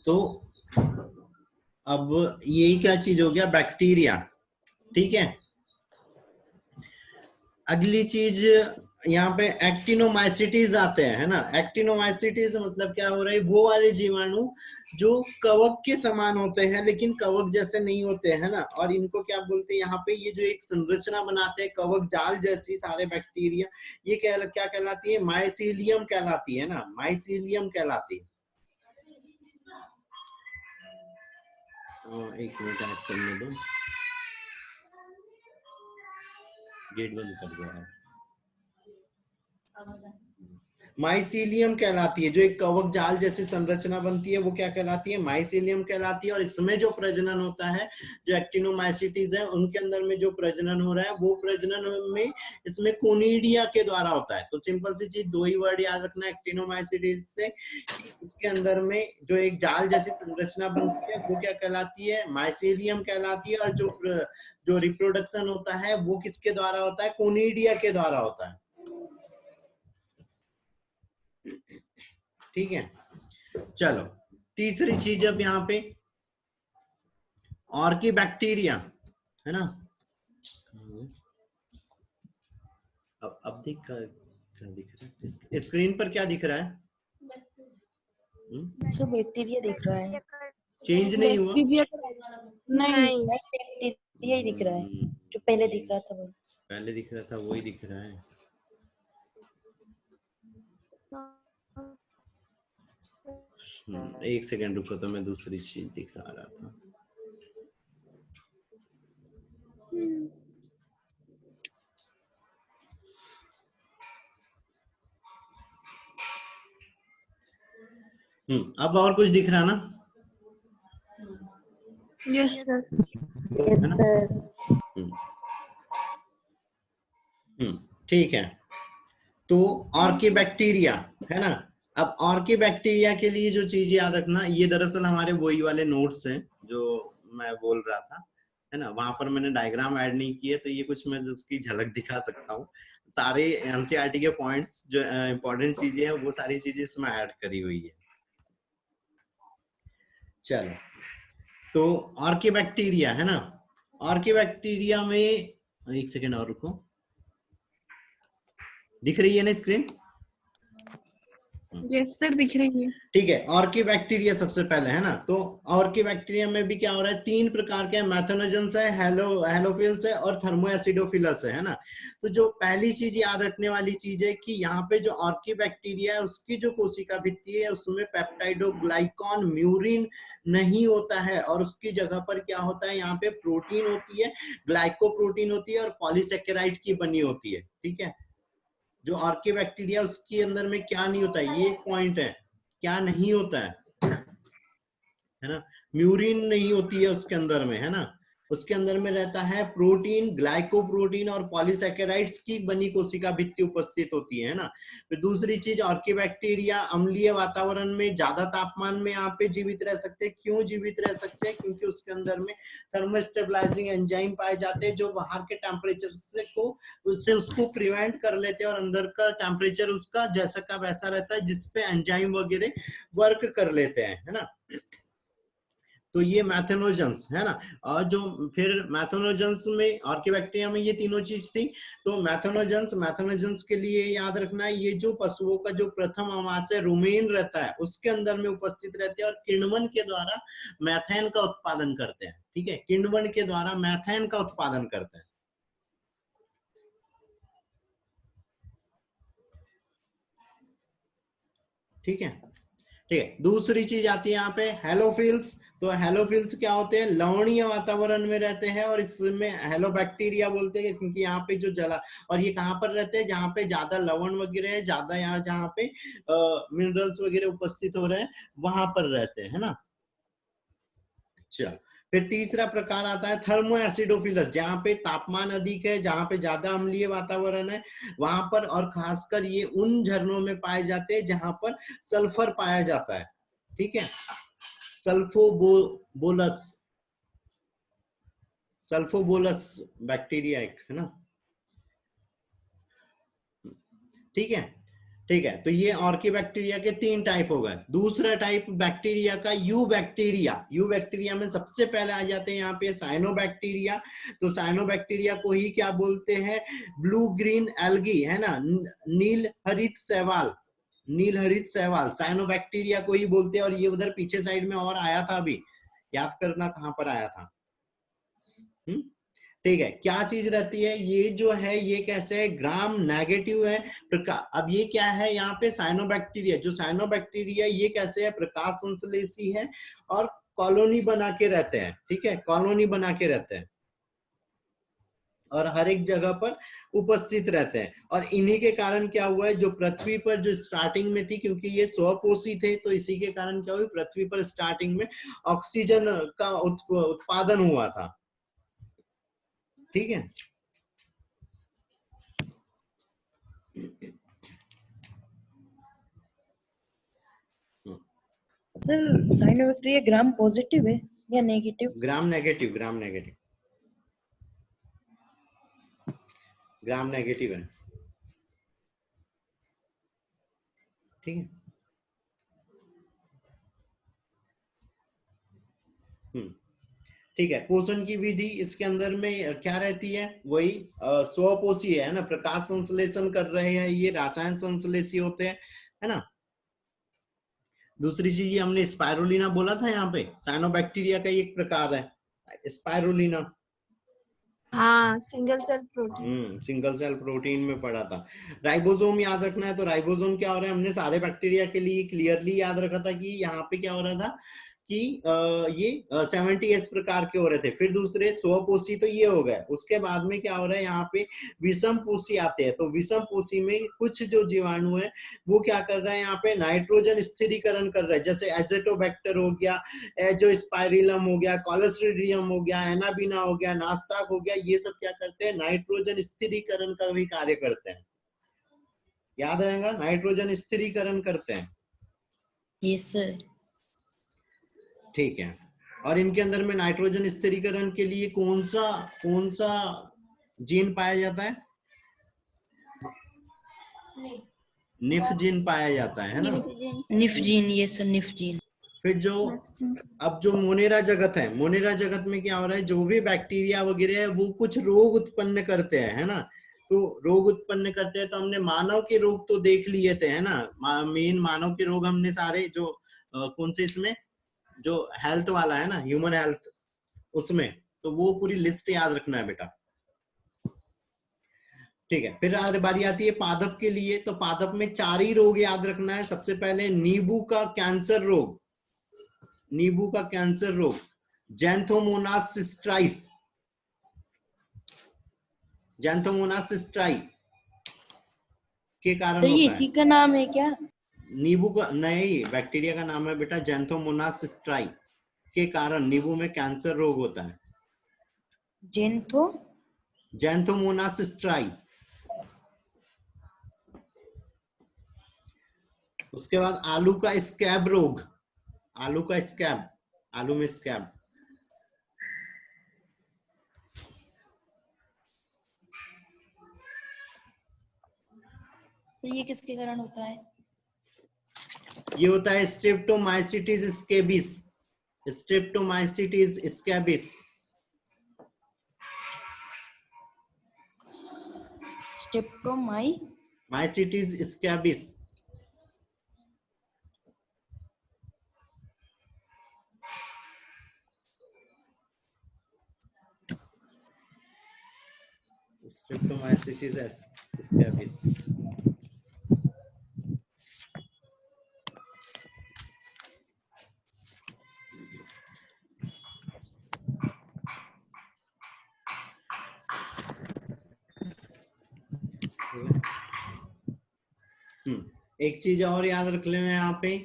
तो अब ये क्या चीज हो गया, बैक्टीरिया। ठीक है, अगली चीज यहाँ पे एक्टिनोमाइसिटीज आते हैं, है ना। एक्टिनोमाइसिटीज मतलब क्या हो रहा है, वो वाले जीवाणु जो कवक के समान होते हैं लेकिन कवक जैसे नहीं होते हैं ना। और इनको क्या बोलते हैं यहाँ पे, ये जो एक संरचना बनाते हैं कवक जाल जैसी सारे बैक्टीरिया, ये क्या कहलाती है, माइसीलियम कहलाती है ना, माइसीलियम कहलाती है। एक मिनट ऐड करने दो, गेट बंद कर दो आप। माइसीलियम कहलाती है, जो एक कवक जाल जैसी संरचना बनती है वो क्या कहलाती है, माइसीलियम कहलाती है। और इसमें जो प्रजनन होता है, जो एक्टिनोमाइसिटीज है उनके अंदर में जो प्रजनन हो रहा है, वो प्रजनन में इसमें कोनिडिया के द्वारा होता है। तो सिंपल सी चीज, दो ही वर्ड याद रखना एक्टिनोमाइसिटीज से, इसके अंदर में जो एक जाल जैसी संरचना बनती है वो क्या कहलाती है, माइसीलियम कहलाती है। और जो रिप्रोडक्शन होता है वो किसके द्वारा होता है, कोनिडिया के द्वारा होता है। ठीक है, चलो तीसरी चीज अब यहाँ पे ऑर्किबैक्टीरिया, है ना। अब देख क्या दिख रहा है स्क्रीन पर, क्या दिख रहा है, बैक्टीरिया दिख रहा है, चेंज नहीं हुआ, नहीं बैक्टीरिया ही दिख रहा है, जो पहले दिख रहा था वो, पहले दिख रहा था वही दिख रहा है। एक सेकेंड रुको, तो मैं दूसरी चीज दिखा रहा था। अब और कुछ दिख रहा ना? Yes sir, yes sir. ठीक है, तो ऑर्किबैक्टीरिया, है ना। अब ऑर्किबैक्टीरिया के लिए जो चीज याद रखना, ये दरअसल हमारे वही वाले नोट्स हैं जो मैं बोल रहा था, है ना। वहां पर मैंने डायग्राम ऐड नहीं किए, तो ये कुछ मैं उसकी झलक दिखा सकता हूँ। सारे एनसीईआरटी के पॉइंट्स जो इंपॉर्टेंट चीजें हैं वो सारी चीजें इसमें ऐड करी हुई है। चलो, तो ऑर्किबैक्टीरिया, है ना। ऑर्किबैक्टीरिया में एक सेकेंड और रुको, दिख रही है ना स्क्रीन? यस सर, दिख रही है। ठीक है, ऑर्किबैक्टीरिया सबसे पहले, है ना। तो ऑर्किबैक्टीरिया में भी क्या हो रहा है, तीन प्रकार के मैथोनोजेंस है, हेलोफिल्स है और थर्मोएसिडोफिलस है ना। तो जो पहली चीज याद रखने वाली चीज है कि यहाँ पे जो ऑर्किबैक्टीरिया है उसकी जो कोशिका भित्ति है उसमें पेप्टाइडोग्लाइकॉन म्यूरिन नहीं होता है, और उसकी जगह पर क्या होता है, यहाँ पे प्रोटीन होती है, ग्लाइकोप्रोटीन होती है और पॉलीसेकेराइड की बनी होती है। ठीक है, जो ऑर्किबैक्टीरिया उसके अंदर में क्या नहीं होता है, ये पॉइंट है, क्या नहीं होता है ना, म्यूरिन नहीं होती है उसके अंदर में, है ना। उसके अंदर में रहता है प्रोटीन, ग्लाइकोप्रोटीन और पॉलीसैकेराइड्स की बनी कोशिका भित्ति उपस्थित होती है ना। फिर दूसरी चीज, ऑर्किबैक्टीरिया अम्लीय वातावरण में ज्यादा तापमान में यहाँ पे जीवित रह सकते हैं। क्यों जीवित रह सकते हैं, क्योंकि उसके अंदर में थर्मोस्टेबलाइजिंग एंजाइम पाए जाते हैं जो बाहर के टेम्परेचर से उसको प्रिवेंट कर लेते हैं, और अंदर का टेम्परेचर उसका जैसा का वैसा रहता है, जिसपे एंजाइम वगैरह वर्क कर लेते हैं, है ना। तो ये मैथेनोजेंस, है ना। और जो फिर मैथेनोजेंस में, ऑर्किबैक्टीरिया में ये तीनों चीज थी। तो मैथेनोजेंस के लिए याद रखना है, ये जो पशुओं का जो प्रथम आमाशय रुमेन रहता है उसके अंदर में उपस्थित रहते हैं और किण्वन के द्वारा मैथेन का उत्पादन करते हैं। ठीक है, किण्वन के द्वारा मैथेन का उत्पादन करते हैं। ठीक है, ठीक है। दूसरी चीज आती है यहाँ पे हेलोफिल्स। तो हेलोफिल्स क्या होते हैं, लवणीय वातावरण में रहते हैं, और इसमें हेलोबैक्टीरिया बोलते हैं क्योंकि यहाँ पे जो जला, और ये कहाँ पर रहते हैं, जहाँ पे ज्यादा लवण वगैरह है, ज्यादा यहाँ जहाँ पे मिनरल्स वगैरह उपस्थित हो रहे हैं वहां पर रहते हैं, है ना। अच्छा, फिर तीसरा प्रकार आता है थर्मोएसिडोफिलस, जहाँ पे तापमान अधिक है, जहाँ पे ज्यादा अम्लीय वातावरण है वहां पर, और खासकर ये उन झरनों में पाए जाते हैं जहां पर सल्फर पाया जाता है। ठीक है, सल्फोबोलस बैक्टीरिया एक, है ना। ठीक है, ठीक है, तो ये ऑर्की बैक्टीरिया के 3 टाइप हो गए। दूसरा टाइप बैक्टीरिया का यू बैक्टीरिया। यू बैक्टीरिया में सबसे पहले आ जाते हैं यहाँ पे साइनोबैक्टीरिया। तो साइनोबैक्टीरिया को ही क्या बोलते हैं, ब्लू ग्रीन एल्गी, है ना, नील हरित शैवाल, नील हरित शैवाल साइनोबैक्टीरिया को ही बोलते हैं। और ये उधर पीछे साइड में और आया था, अभी याद करना कहां पर आया था। ठीक है, क्या चीज रहती है ये जो है, ये कैसे है, ग्राम नेगेटिव है प्रकाश। अब ये क्या है यहाँ पे साइनोबैक्टीरिया, जो साइनोबैक्टीरिया ये कैसे है, प्रकाश संश्लेषी है और कॉलोनी बना के रहते हैं। ठीक है, कॉलोनी बना के रहते हैं और हर एक जगह पर उपस्थित रहते हैं। और इन्हीं के कारण क्या हुआ है, जो पृथ्वी पर जो स्टार्टिंग में थी, क्योंकि ये स्वपोषी थे, तो इसी के कारण क्या हुआ, पृथ्वी पर स्टार्टिंग में ऑक्सीजन का उत्पादन हुआ था। ठीक है, सर साइनोबैक्टीरिया ग्राम पॉजिटिव है या negative? Gram negative, gram negative, gram negative है। ठीक है, ठीक है। पोषण की विधि इसके अंदर में क्या रहती है, वही स्वपोषी है ना, प्रकाश संश्लेषण कर रहे हैं, ये रासायन संश्लेषी होते हैं, है ना। दूसरी चीज ये हमने स्पाइरुलिना बोला था, यहाँ पे साइनोबैक्टीरिया का एक प्रकार है स्पाइरुलिना। हाँ, single cell protein. Single cell protein में पढ़ा था। राइबोसोम याद रखना है, तो राइबोसोम क्या हो रहा है, हमने सारे बैक्टीरिया के लिए क्लियरली याद रखा था कि यहाँ पे क्या हो रहा था कि ये 70s प्रकार के हो रहे थे। फिर दूसरे स्वपोषी तो ये हो गए, उसके बाद में क्या हो रहा है, यहाँ पे विषम पोषी आते हैं। तो विषम पोषी में कुछ जो जीवाणु है वो क्या कर रहा है, यहाँ पे नाइट्रोजन स्थिरीकरण कर रहा है, जैसे एजेटोबैक्टर हो गया, एजोस्पाइरिलम हो गया, कॉलोस्ट्रिडियम हो गया, एनाबिना हो गया, नास्टाक हो गया, ये सब क्या करते हैं, नाइट्रोजन स्थिरीकरण का भी कार्य करते हैं। याद रहेगा, नाइट्रोजन स्थिरीकरण करते हैं। Yes sir. ठीक है, और इनके अंदर में नाइट्रोजन स्थिरीकरण के लिए कौन सा जीन पाया जाता है, निफ जीन पाया जाता है ना। निफ जीन, ये सर निफ जीन। फिर जो अब जो मोनेरा जगत है, मोनेरा जगत में क्या हो रहा है, जो भी बैक्टीरिया वगैरह है वो कुछ रोग उत्पन्न करते हैं, है ना। तो रोग उत्पन्न करते हैं, तो हमने मानव के रोग तो देख लिए थे, है ना। मेन मानव के रोग हमने सारे जो कौन से इसमें जो हेल्थ वाला है ना, ह्यूमन हेल्थ, उसमें तो वो पूरी लिस्ट याद रखना है बेटा। ठीक है, फिर बारी आती है पादप के लिए। तो पादप में 4 ही रोग याद रखना है। सबसे पहले नींबू का कैंसर रोग, नींबू का कैंसर रोग, जैंथोमोनास सिस्ट्राइस, जैंथोमोनास सिस्ट्राई के कारण तो ये होता इसी है। का नाम है क्या? नींबू का नहीं, बैक्टीरिया का नाम है बेटा जैंथोमोनास सिस्ट्राई, के कारण नींबू में कैंसर रोग होता है। जैंथोमोनास सिस्ट्राई। उसके बाद आलू का स्कैब रोग, आलू का स्कैब, आलू में स्कैब। तो ये किसके कारण होता है? ये होता है स्ट्रेप्टोमाइसिटिस स्कैबिस, स्ट्रेप्टोमाइसिटिस स्कैबिस। माइसिटिस स्कैबिस। स्ट्रेप्टोमाइसिटिस स्कैबिस। एक चीज और याद रख लेना यहाँ पे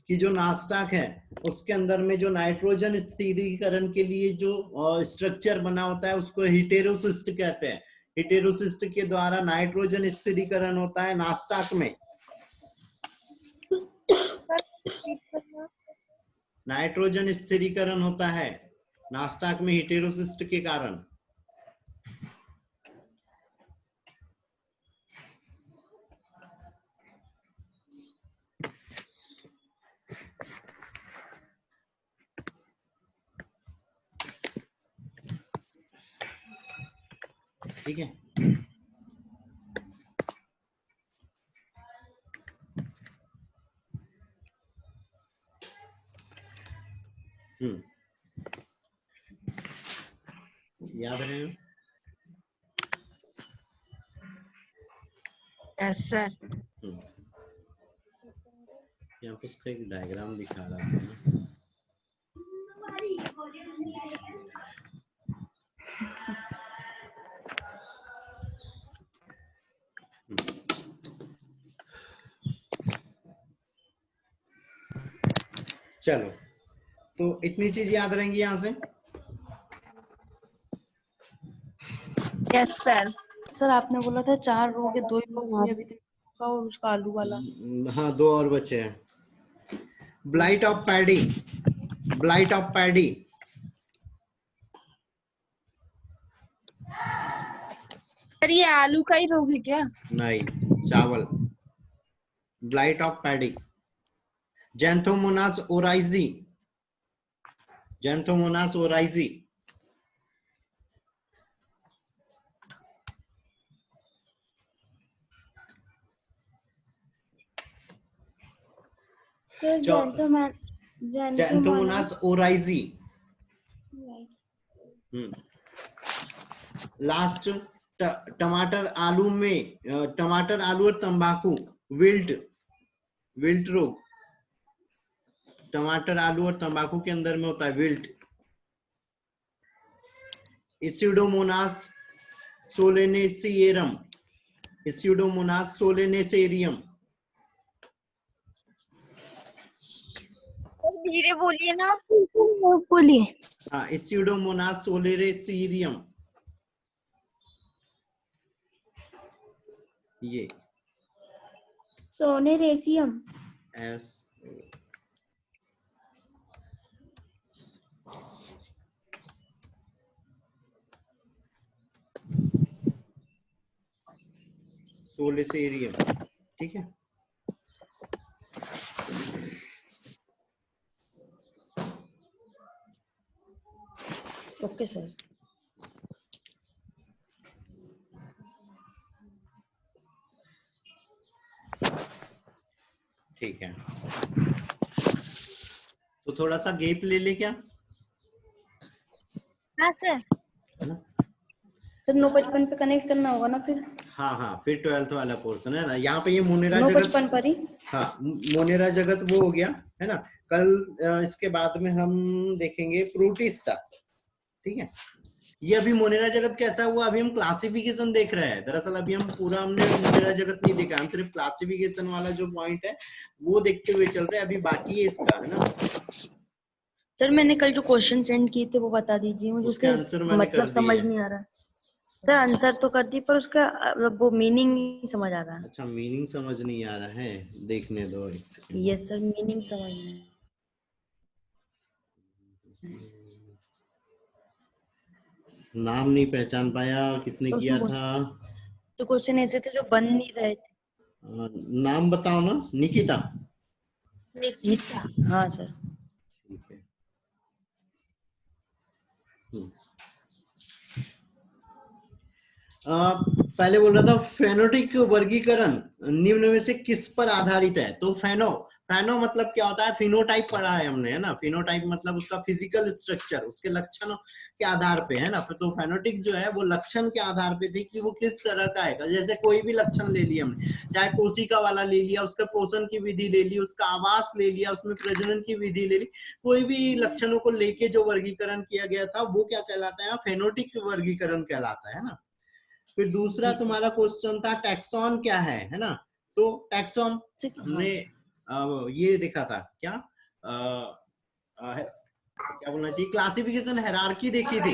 कि जो नास्टाक है उसके अंदर में जो नाइट्रोजन स्थिरीकरण के लिए जो स्ट्रक्चर बना होता है उसको हिटेरोसिस्ट कहते हैं। हिटेरोसिस्ट के द्वारा नाइट्रोजन स्थिरीकरण होता है नास्टाक में। नाइट्रोजन स्थिरीकरण होता है नास्टाक में हिटेरोसिस्ट के कारण। ठीक है। याद है? Yes sir. यहाँ पर उसका एक डायग्राम दिखा रहा था ना। चलो, तो इतनी चीज याद रहेंगी यहाँ से। Yes sir. सर आपने बोला था 4 रो के 2 ही रो अभी तक और उसका आलू वाला। हाँ, 2 और बचे हैं। Blight of paddy, blight of paddy. Sir ये आलू का ही रोग है क्या? नहीं, चावल। Blight of paddy. Xanthomonas oryzae, Xanthomonas oryzae. Xanthomonas oryzae. Last, टमाटर आलू में, टमाटर आलू और तंबाकू, विल्ट, विल्ट रोग। टमाटर आलू और तंबाकू के अंदर में होता है विल्ट। इस्यूडोमोनास सोलेनेसियरम, इस्यूडोमोनास सोलेनेसेरियम। धीरे बोलिए ना, बोलिए। हाँ, इस्यूडोमोनास सोलेनेसेरियम। ये सोनेरेसियम। एस सोलेसेरियम, ठीक है। Okay sir. ठीक है, तो थोड़ा सा गैप ले ले क्या? हाँ सर। है ना? सर 955 पे कनेक्ट करना होगा ना फिर। हाँ हाँ, फिर 12th वाला पोर्शन है ना। यहाँ पे ये मोनेरा जगत, 955 पर ही। हाँ, मोनेरा जगत वो हो गया है ना। कल इसके बाद में हम देखेंगे प्रोटिस्टा, ठीक है। ये अभी मोनेरा जगत कैसा हुआ, अभी हम क्लासिफिकेशन देख रहे हैं। दरअसल अभी हम पूरा हमने मोनेरा जगत नहीं देखा, हम सिर्फ क्लासिफिकेशन वाला जो पॉइंट है वो देखते हुए चल रहे हैं। अभी बाकी है इसका, है ना। सर मैंने कल जो क्वेश्चन सेंड किए थे वो बता दीजिए मुझे, उसके आंसर मैंने मतलब कर समझ दिए। नहीं आ रहा। सर आंसर तो कर दी पर उसका वो मीनिंग नहीं समझ आ रहा। अच्छा, मीनिंग समझ नहीं आ रहा है, देखने दो एक सेकंड। यस सर, मीनिंग समझ नहीं। नाम नहीं पहचान पाया, किसने किया था? तो क्वेश्चन ऐसे थे जो बन नहीं रहे थे। नाम बताओ ना। निकिता। निकिता, हाँ सर। ठीक है। पहले बोल रहा था फेनोटिक वर्गीकरण निम्न में से किस पर आधारित है। तो फेनो मतलब क्या होता है, फिनोटाइप पढ़ा है हमने, है ना। फिनोटाइप मतलब उसका फिजिकल स्ट्रक्चर, उसके लक्षणों के आधार पे, है ना। तो फेनोटिक जो है वो लक्षण के आधार पे थी कि वो किस तरह का है। जैसे कोई भी लक्षण ले लिया हमने, चाहे कोशिका वाला ले लिया, उसका पोषण की विधि ले ली, उसका आवास ले लिया, उसमें प्रजनन की विधि ले ली, कोई भी लक्षणों को लेके जो वर्गीकरण किया गया था वो क्या कहलाता है, फेनोटिक वर्गीकरण कहलाता है ना। फिर दूसरा तुम्हारा क्वेश्चन था टैक्सॉन क्या है ना। तो टैक्सॉन हमने ये देखा था क्या, क्या बोलना चाहिए, क्लासिफिकेशन हायरार्की देखी थी,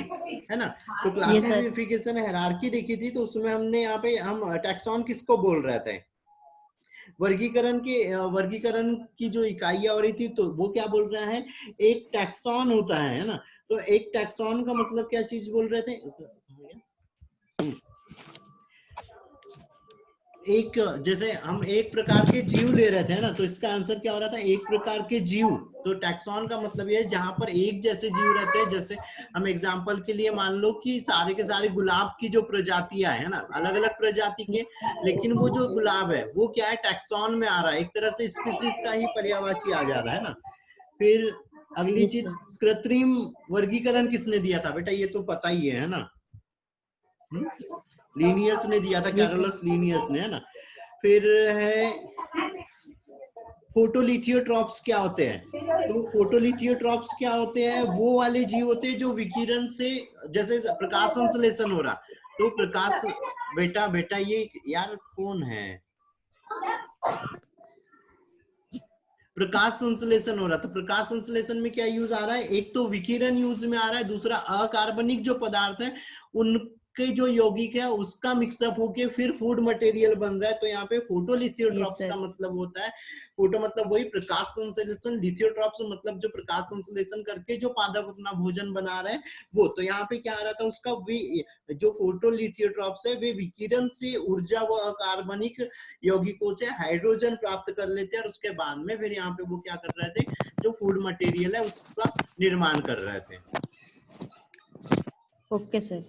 है ना। तो क्लासिफिकेशन हायरार्की देखी थी, तो उसमें हमने यहाँ पे हम टैक्सॉन किसको बोल रहे थे, वर्गीकरण की जो इकाइयां हो रही थी, तो वो क्या बोल रहा है, एक टैक्सॉन होता है ना। तो एक टैक्सॉन का मतलब क्या चीज बोल रहे थे, एक, जैसे हम एक प्रकार के जीव ले रहे थे ना, तो इसका आंसर क्या हो रहा था, एक प्रकार के जीव। तो टैक्सॉन का मतलब ये है जहां पर एक जैसे जीव रहते हैं। जैसे हम एग्जांपल के लिए मान लो कि सारे के सारे गुलाब की जो प्रजातियां है ना, अलग अलग प्रजाति के, लेकिन वो जो गुलाब है वो क्या है, टैक्सॉन में आ रहा है, एक तरह से स्पीसीज का ही पर्यायवाची आ जा रहा है ना। फिर अगली Yes, चीज, sir. कृत्रिम वर्गीकरण किसने दिया था बेटा, ये तो पता ही है ना, लीनियस ने दिया था, कैरोलस लीनियस ने, है ना। फिर है फोटोलिथियोट्रॉप्स क्या होते हैं, तो फोटोलिथियोट्रॉप्स क्या होते हैं, वो वाले जीव होते हैं जो विकिरण से, जैसे प्रकाश संश्लेषण हो रहा, तो प्रकाश, बेटा बेटा ये यार कौन है, प्रकाश संश्लेषण हो रहा, तो प्रकाश संश्लेषण में क्या यूज आ रहा है, एक तो विकिरण यूज में आ रहा है, दूसरा अकार्बनिक जो पदार्थ है उनके जो यौगिक है उसका मिक्सअप होके फिर फूड मटेरियल बन रहा है। तो यहाँ पे फोटोलिथियोट्रॉप्स Yes, का sir. मतलब होता है, फोटो मतलब वही प्रकाश संश्लेषण, लिथियोट्रॉप्स मतलब जो प्रकाश संश्लेषण करके जो पादप अपना भोजन बना रहे हैं वो। तो यहाँ पे क्या आ रहा था उसका, जो फोटोलिथियोट्रॉप्स है वे विकिरण से ऊर्जा व अकार्बनिक यौगिकों से हाइड्रोजन प्राप्त कर लेते हैं, और उसके बाद में फिर यहाँ पे वो क्या कर रहे थे, जो फूड मटेरियल है उसका निर्माण कर रहे थे। Okay, sir.